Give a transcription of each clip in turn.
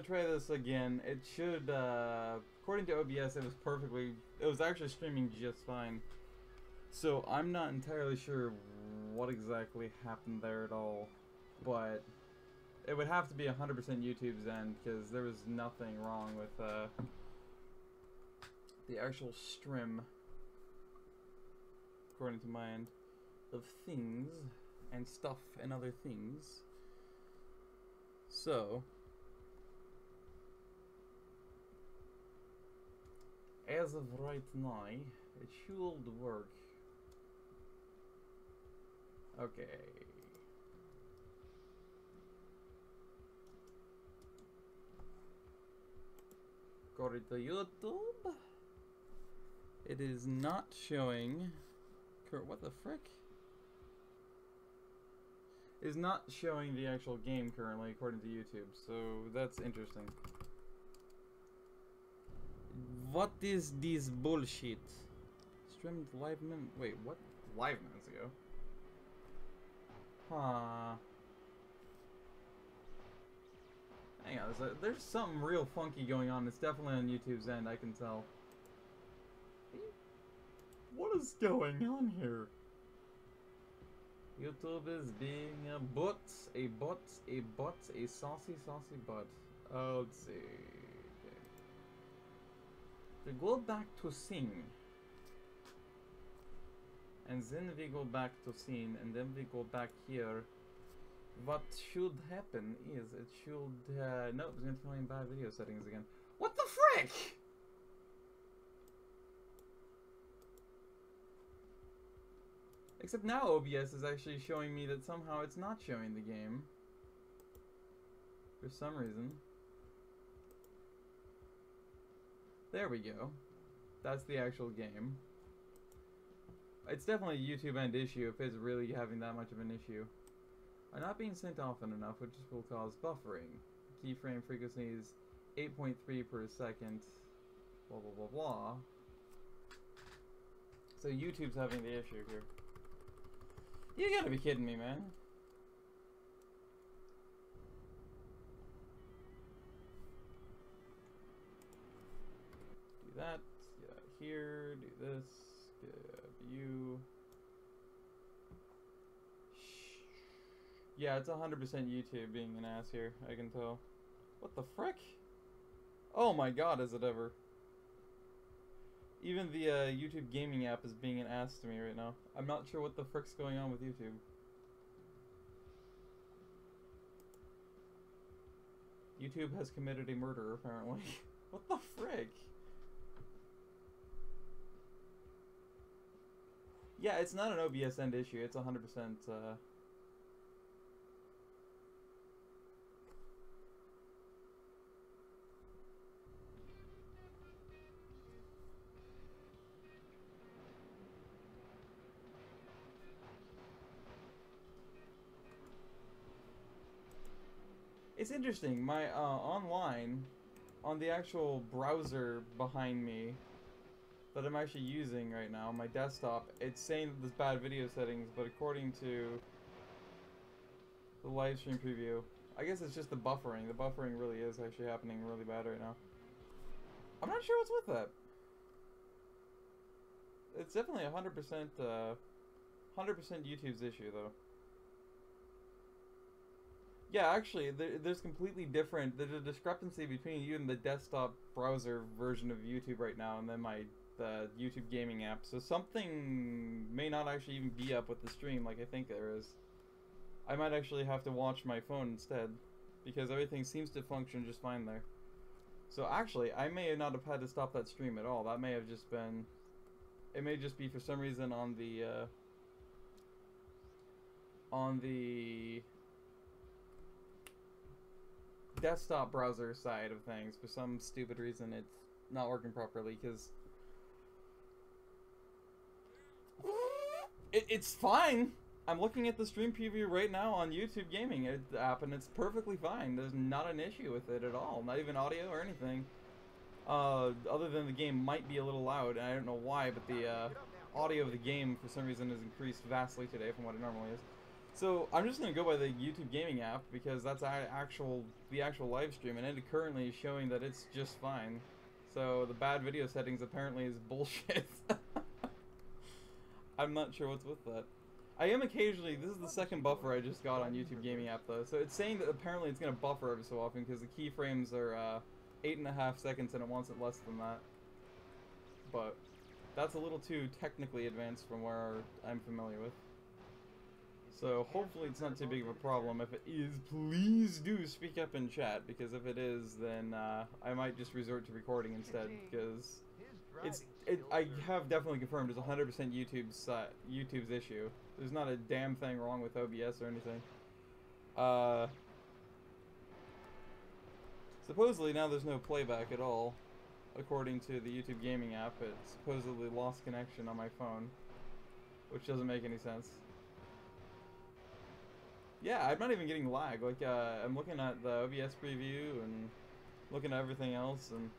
try this again. It should, according to OBS, it was actually streaming just fine. So I'm not entirely sure what exactly happened there at all, but it would have to be 100% YouTube's end, because there was nothing wrong with, the actual stream, according to my end, of things, and stuff, and other things. So, as of right now, it should work. Okay. Go to YouTube. It is not showing. What the frick? Is not showing the actual game currently, according to YouTube. So that's interesting. What is this bullshit? Streamed live minutes. Wait, what? Live minutes ago? Huh. Hang on, there's something real funky going on. It's definitely on YouTube's end, I can tell. What is going on here? YouTube is being a butt, a saucy butt. Oh, let's see. Okay. We go back to scene. And then we go back to scene, and then we go back here. What should happen is it should, no, it's going to find bad video settings again. What the frick? Except now OBS is actually showing me that somehow it's not showing the game. For some reason. There we go. That's the actual game. It's definitely a YouTube end issue if it's really having that much of an issue. Are not being sent often enough, which will cause buffering. Keyframe frequency is 8.3 per second. Blah blah blah blah. So YouTube's having the issue here. You gotta be kidding me, man. Do that, get out here, do this, get view. Yeah, it's 100% YouTube being an ass here, I can tell. What the frick? Oh my god, is it ever. Even the YouTube gaming app is being an ass to me right now. I'm not sure what the frick's going on with YouTube. YouTube has committed a murder, apparently. What the frick? Yeah, it's not an OBS end issue. It's 100%, It's interesting, my, online, on the actual browser behind me, that I'm actually using right now, my desktop, it's saying that there's bad video settings, but according to the live stream preview, I guess it's just the buffering. The buffering really is actually happening really bad right now. I'm not sure what's with that. It's definitely 100%, 100% YouTube's issue, though. Yeah, actually, there's completely different. There's a discrepancy between you and the desktop browser version of YouTube right now, and then the YouTube gaming app. So something may not actually even be up with the stream like I think there is. I might actually have to watch my phone instead, because everything seems to function just fine there. So actually, I may not have had to stop that stream at all. That may have just been... It may just be for some reason on the desktop browser side of things. For some stupid reason it's not working properly, because it's fine. I'm looking at the stream preview right now on YouTube Gaming app, and it's perfectly fine. There's not an issue with it at all, not even audio or anything, other than the game might be a little loud, and I don't know why, but the audio of the game for some reason has increased vastly today from what it normally is. So I'm just gonna go by the YouTube gaming app because that's the actual live stream, and it currently is showing that it's just fine. So the bad video settings apparently is bullshit. I'm not sure what's with that. I am occasionally, this is the second buffer I just got on YouTube gaming app though, so it's saying that apparently it's gonna buffer every so often because the keyframes are 8.5 seconds and it wants it less than that. But that's a little too technically advanced from where I'm familiar with. So hopefully it's not too big of a problem. If it is, please do speak up in chat, because if it is, then I might just resort to recording instead, because I have definitely confirmed it's 100% YouTube's issue. There's not a damn thing wrong with OBS or anything. Supposedly now there's no playback at all. According to the YouTube gaming app, it supposedly lost connection on my phone, which doesn't make any sense. Yeah, I'm not even getting lag. Like, I'm looking at the OBS preview and looking at everything else, and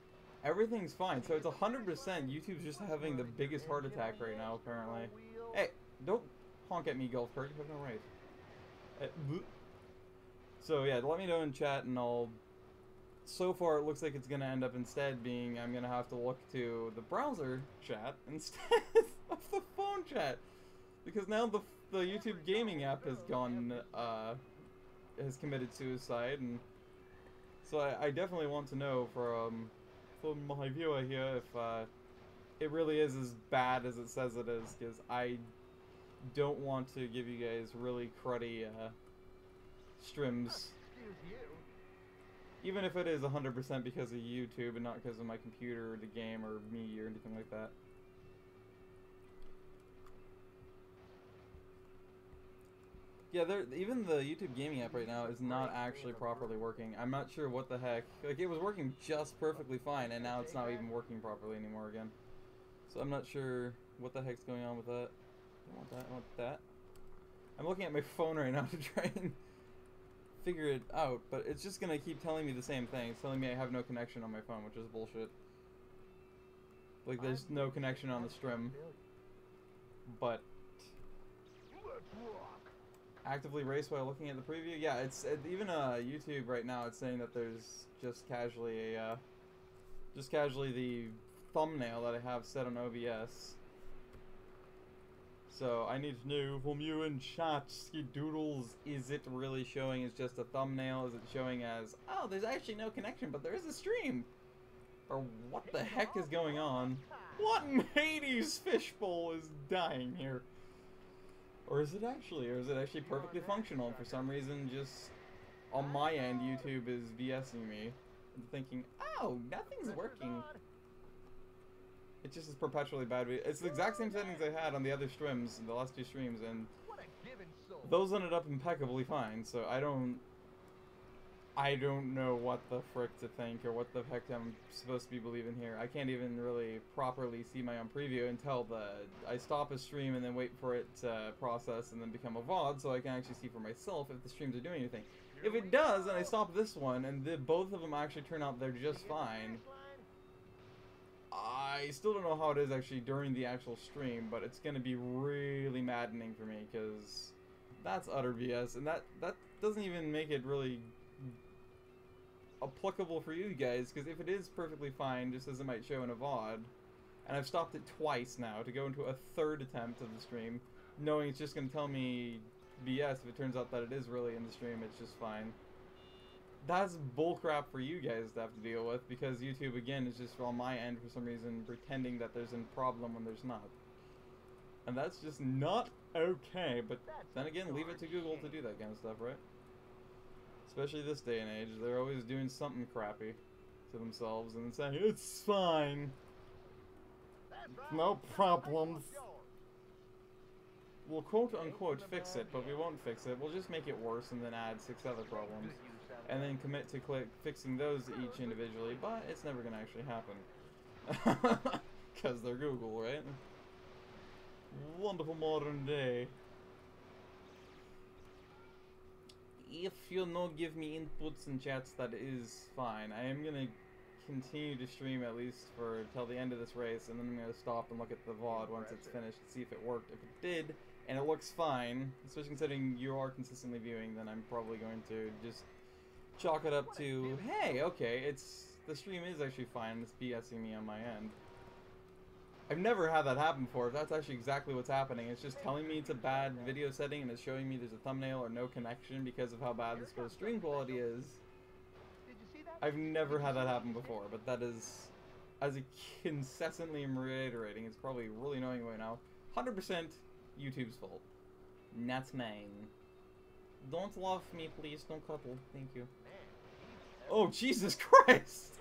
everything's fine. So it's 100% YouTube's just having the biggest heart attack right now, apparently. Hey, don't honk at me, Golf Cart. You have no right. So yeah, let me know in chat, and I'll... So far, it looks like it's going to end up instead being I'm going to have to look to the browser chat instead of the phone chat. Because now the YouTube gaming app has gone, has committed suicide, and so I definitely want to know from my viewer here if it really is as bad as it says it is, because I don't want to give you guys really cruddy streams. Even if it is 100% because of YouTube and not because of my computer or the game or me or anything like that. Yeah, even the YouTube gaming app right now is not actually properly working. I'm not sure what the heck. Like, it was working just perfectly fine, and now it's not even working properly anymore again. So I'm not sure what the heck's going on with that. I want that, I want that. I'm looking at my phone right now to try and figure it out, but it's just gonna keep telling me the same thing. It's telling me I have no connection on my phone, which is bullshit. Like, there's no connection on the stream. But actively race while looking at the preview? Yeah, it's even YouTube right now, it's saying that there's just casually the thumbnail that I have set on OBS. So I need to know from you in chat, Skidoodles, is it really showing as just a thumbnail? Is it showing as, oh, there's actually no connection, but there is a stream? Or what the heck is going on? What in Hades fishbowl is dying here? Or is it actually perfectly functional? For some reason, just on my end, YouTube is BSing me and thinking, oh, nothing's working. It just is perpetually bad. It's the exact same settings I had on the other streams, the last two streams, and those ended up impeccably fine. So I don't know what the frick to think or what the heck I'm supposed to be believing here. I can't even really properly see my own preview until I stop a stream and then wait for it to process and then become a VOD, so I can actually see for myself if the streams are doing anything. If it does, and I stop this one, and both of them actually turn out they're just fine, I still don't know how it is actually during the actual stream, but it's going to be really maddening for me, because that's utter BS, and that doesn't even make it really applicable for you guys, because if it is perfectly fine, just as it might show in a VOD, and I've stopped it twice now to go into a third attempt of the stream, knowing it's just going to tell me BS if it turns out that it is really in the stream, it's just fine. That's bullcrap for you guys to have to deal with, because YouTube, again, is just on my end for some reason pretending that there's a problem when there's not. And that's just not okay, but then again, leave it to Google to do that kind of stuff, right? Especially this day and age, they're always doing something crappy to themselves and saying, it's fine. No problems. We'll quote-unquote fix it, but we won't fix it. We'll just make it worse and then add 6 other problems. And then commit to fixing those each individually, but it's never going to actually happen. Because they're Google, right? Wonderful modern day. If you no give me inputs and chats, that is fine. I am gonna continue to stream at least for till the end of this race, and then I'm going to stop and look at the VOD once it's finished to see if it worked. If it did, and it looks fine, especially considering you are consistently viewing, then I'm probably going to just chalk it up to, hey, okay, the stream is actually fine, it's BSing me on my end. I've never had that happen before. That's actually exactly what's happening. It's just telling me it's a bad video setting, and it's showing me there's a thumbnail or no connection because of how bad this girl's stream quality is. I've never had that happen before, but that is, as I incessantly am reiterating, it's probably really annoying right now. 100% YouTube's fault. Not mine. Don't love me, please. Don't cuddle. Thank you. Oh, Jesus Christ!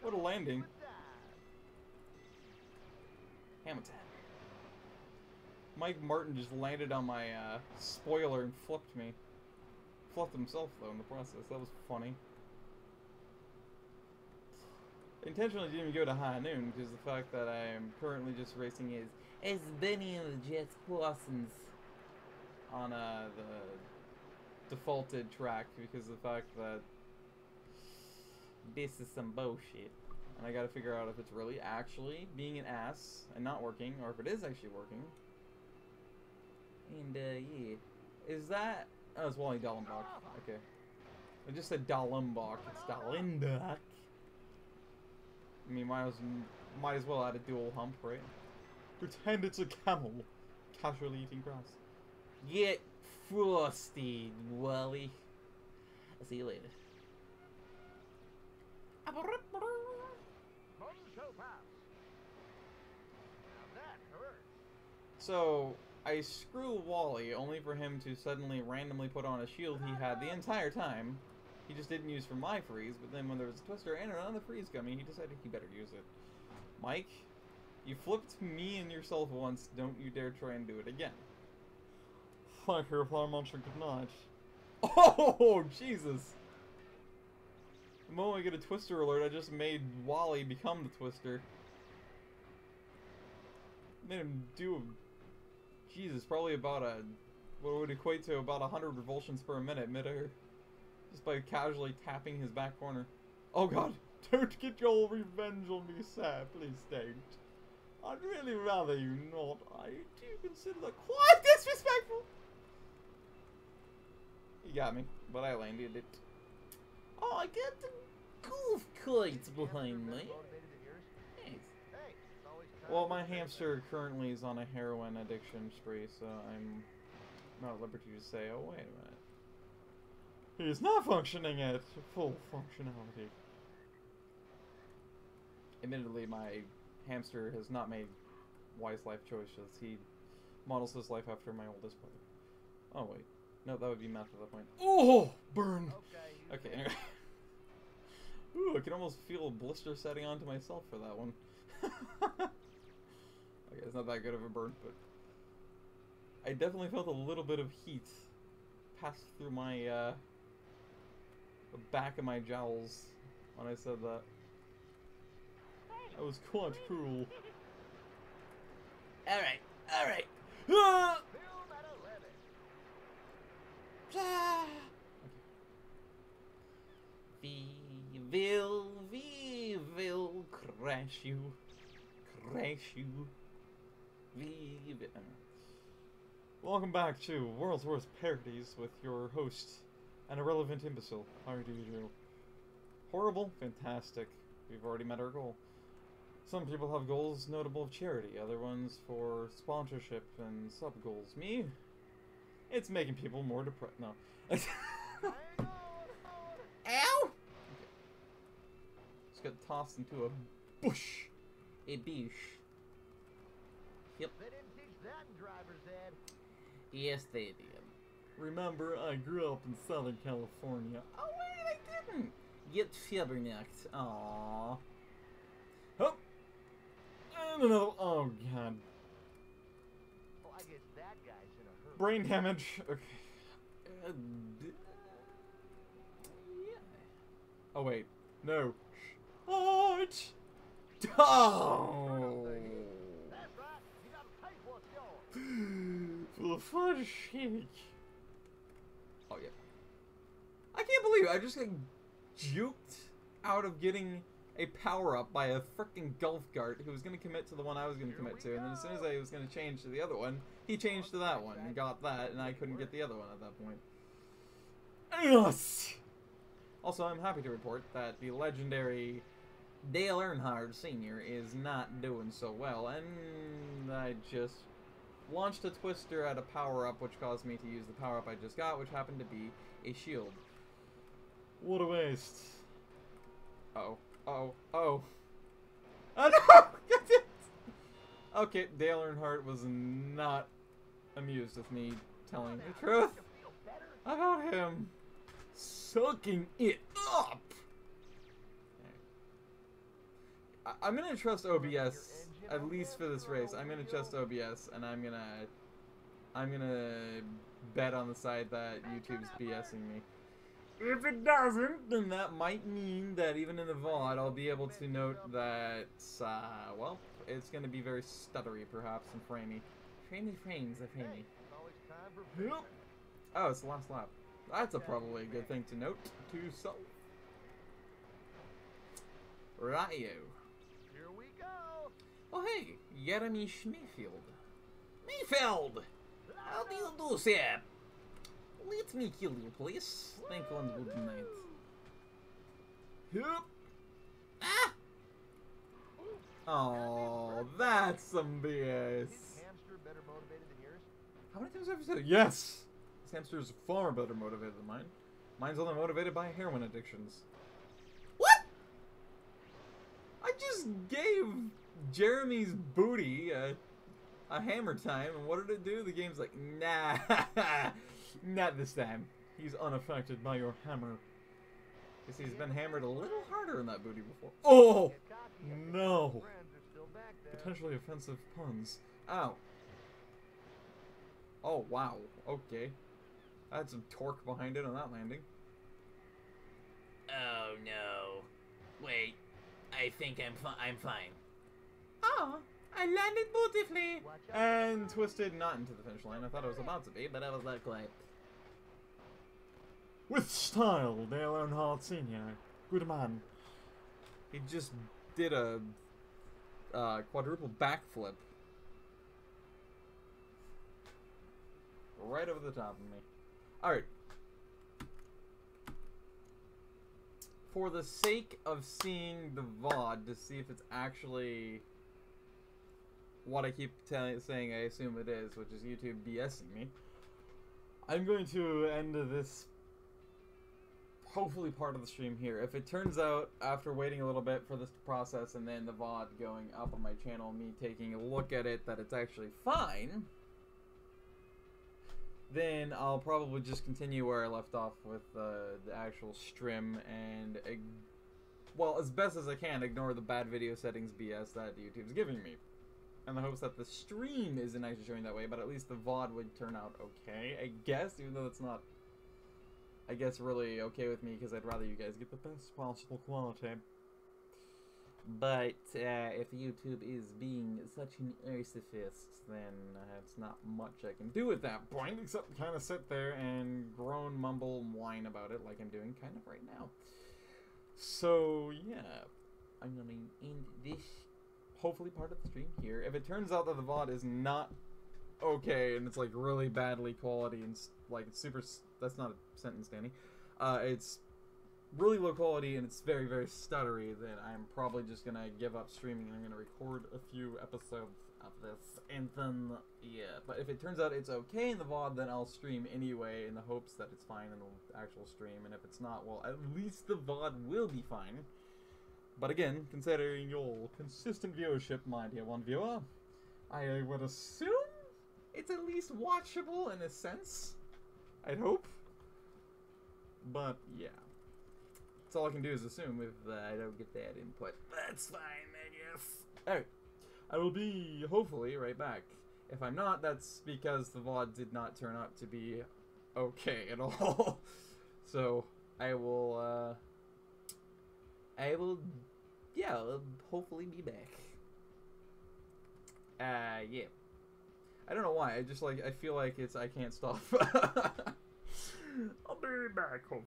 What a landing. Hamilton. Mike Martin just landed on my spoiler and flipped me. Flipped himself, though, in the process. That was funny. Intentionally didn't even go to high noon because the fact that I am currently just racing is as many of the jets persons on the defaulted track because of the fact that this is some bullshit. And I gotta figure out if it's really actually being an ass and not working, or if it is actually working. And, yeah. Is that... Oh, it's Wally Dallenbach. Okay. I just said Dallenbach. It's Dallenbach. I mean, might as well add a dual hump, right? Pretend it's a camel. Casually eating grass. Get frosty, Wally. I'll see you later. So, I screw Wally only for him to suddenly randomly put on a shield he had the entire time. He just didn't use for my freeze, but then when there was a twister and another freeze coming, he decided he better use it. Mike, you flipped me and yourself once, don't you dare try and do it again. Fire Fire Monster could not. Oh, Jesus! The moment I get a twister alert, I just made Wally become the twister. Made him do, Jesus, probably about what would equate to about 100 revulsions per minute midair. Just by casually tapping his back corner. Oh god, don't get your revenge on me, sir, please don't. I'd really rather you not. I do consider that quite disrespectful. He got me, but I landed it. Oh, I get the goof kites behind me. Thanks. Well, my hamster currently is on a heroin addiction spree, so I'm not at liberty to say, oh, wait a minute. He's not functioning at full functionality. Admittedly, my hamster has not made wise life choices. He models his life after my oldest brother. Oh, wait. No, that would be math at that point. Oh! Burn! Okay, anyway. Ooh, I can almost feel a blister setting onto myself for that one. Okay, it's not that good of a burn, but... I definitely felt a little bit of heat pass through my, the back of my jowls when I said that. That was quite cruel. Alright, alright. Ah! We will crash you. Crash you. Welcome back to World's Worst Parodies with your host, an irrelevant imbecile. How do you do? Horrible? Fantastic. We've already met our goal. Some people have goals notable of charity, other ones for sponsorship and sub-goals. Me? It's making people more depressed. No. Ow! Okay. Just got tossed into a bush. A bush. Yep. They didn't teach that in driver's ed. Yes, they did. Remember, I grew up in Southern California. Oh, wait, I didn't! Get fibbernecked. Aww. Oh! And another. Oh, God. Oh, I guess that guy's in a hurry. Brain damage. Okay. Yeah. Oh, wait. No. What? Oh! That's right. You gotta take what's yours. For the fun shake. Oh, yeah. I can't believe it. I just got juked out of getting a power-up by a freaking golf cart who was going to commit to the one I was going to commit to, and then as soon as I was going to change to the other one, he changed to that one and got that, and I couldn't get the other one at that point. Yes! Also, I'm happy to report that the legendary Dale Earnhardt Sr. is not doing so well, and I just launched a twister at a power-up, which caused me to use the power-up I just got, which happened to be a shield. What a waste. Uh-oh. Uh-oh. Uh-oh. Oh, no! Okay, Dale Earnhardt was not amused with me telling the truth about him sucking it up. I'm gonna trust OBS at least for this race. I'm gonna trust OBS, and I'm gonna bet on the side that YouTube's BSing me. If it doesn't, then that might mean that even in the VOD, I'll be able to note that, well, it's gonna be very stuttery, perhaps, and framey. Frames are framey. Yep. Oh, it's the last lap. That's probably a good thing to note to self. Rightio. Here we go. Oh hey, Jeremy Schmayfield. Mayfeld! How do you do, sir? Let me kill you, please. Thank you and good night. Yep. Ah! Oh, that's some BS. Is his hamster better motivated than yours? How many times have I said it? Yes! This hamster is far better motivated than mine. Mine's only motivated by heroin addictions. What? I just gave Jeremy's booty a hammer time, and what did it do? The game's like, nah, not this time. He's unaffected by your hammer. Guess he's been hammered a little harder in that booty before. Oh! No! Potentially offensive puns. Ow. Oh, wow. Okay. I had some torque behind it on that landing. Oh no. Wait. I think I'm fine. Oh, I landed beautifully. And twisted not into the finish line. I thought it was about to be, but I was not quite. With style, Dale Earnhardt Sr. Good man. He just did a quadruple backflip. Right over the top of me. Alright. For the sake of seeing the VOD to see if it's actually what I keep saying I assume it is, which is YouTube BSing me, I'm going to end this hopefully part of the stream here. If it turns out, after waiting a little bit for this to process and then the VOD going up on my channel, me taking a look at it, that it's actually fine, then I'll probably just continue where I left off with the actual stream and, well, as best as I can, ignore the bad video settings BS that YouTube's giving me. In the hopes that the stream isn't actually showing that way, but at least the VOD would turn out okay, I guess, even though it's not, I guess, really okay with me, because I'd rather you guys get the best possible quality. But if YouTube is being such an artifice, then it's not much I can do at that point, except kind of sit there and groan, mumble, and whine about it like I'm doing kind of right now. So, yeah, I'm going to end this, hopefully, part of the stream here. If it turns out that the VOD is not okay, and it's, like, really badly quality, and, like, it's super, that's not a sentence, Danny, it's really low quality and it's very, very stuttery, then I'm probably just gonna give up streaming and I'm gonna record a few episodes of this, and then, yeah. But if it turns out it's okay in the VOD, then I'll stream anyway in the hopes that it's fine in the actual stream, and if it's not, well, at least the VOD will be fine. But again, considering your consistent viewership, my dear one viewer, I would assume it's at least watchable in a sense. I'd hope. But, yeah. That's all I can do is assume if I don't get that input. That's fine, I guess. Alright. I will be, hopefully, right back. If I'm not, that's because the VOD did not turn out to be okay at all. So, I will, yeah, I'll hopefully be back. Yeah. I don't know why, I just, like, I feel like I can't stop. I'll be back, hopefully.